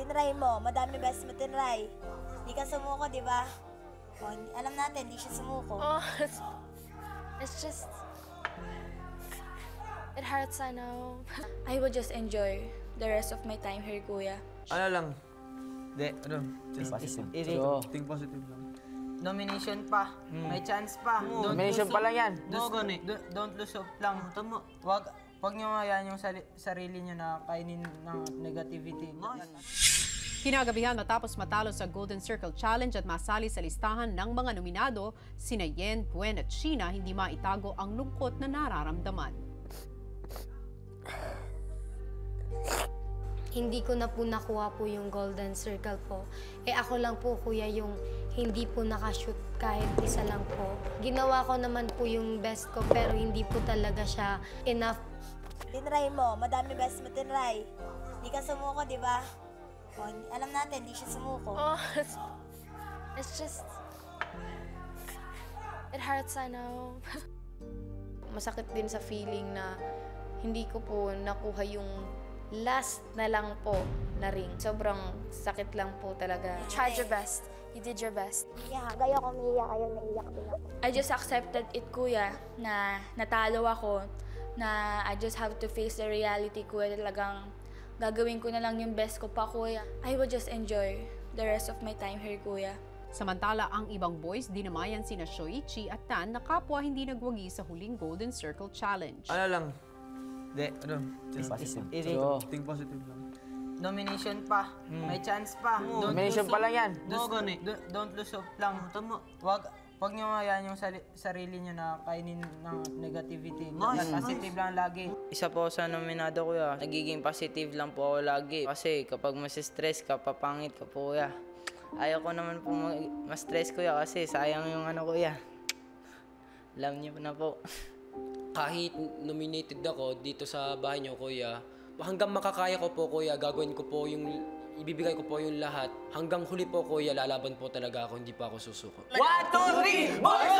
Tinry mo, madami best mo tinry. Di ka sumuko, di ba? O, alam natin, di siya sumuko. Oh, it's just... It hurts, I know. I will just enjoy the rest of my time here, Kuya. Ano lang? Hindi, ano? Think positive lang. Nomination pa. May chance pa. Nomination pa lang yan. Don't lose hope lang. Wag nyo hayaan yung sarili nyo na kainin ng negativity. Kinagabihan matapos matalo sa Golden Circle Challenge at masali sa listahan ng mga nominado, sina Yen, Gwen at Sheena hindi maitago ang lungkot na nararamdaman. Hindi ko na po nakuha po yung Golden Circle po. Ako lang po, Kuya, yung hindi po nakashoot kahit isa lang po. Ginawa ko naman po yung best ko pero hindi po talaga siya enough. Tinry mo, madami best mo tinry. Di ka sumuko, di ba? O, alam natin, di siya sumuko. Oh, it's just... It hurts, I know. Masakit din sa feeling na hindi ko po nakuha yung last na lang po na ring. Sobrang sakit lang po talaga. You tried your best. You did your best. Yeah, gaya ko umiiyak kayo, naiyak din ako. I just accepted it, Kuya, na natalo ako, na I just have to face the reality, Kuya. Talagang gagawin ko na lang yung best ko pa, Kuya. I will just enjoy the rest of my time here, Kuya. Samantala, ang ibang boys dinamayan sina Shoichi at Tan na kapwa hindi nagwagi sa huling Golden Circle Challenge. Ano lang? Hindi, ano? Think positive lang. Nomination pa. May chance pa. Nomination pa lang yan. Don't lose hope lang. Wag nyo hayaan yung sarili nyo na kainin ng negativity. Positive lang lagi. Isa po sa nominado, Kuya. Nagiging positive lang po ako lagi. Kasi kapag mas-stress ka, papangit ka po, Kuya. Ayaw ko naman po mas-stress, Kuya, kasi sayang yung ano, Kuya. Alam niyo na po. Kahit nominated ako dito sa bahay niyo, Kuya, hanggang makakaya ko po, Kuya, gagawin ko po yung, ibibigay ko po yung lahat. Hanggang huli po, Kuya, lalaban po talaga ako, hindi pa ako susuko. 1, 2, 3, boys!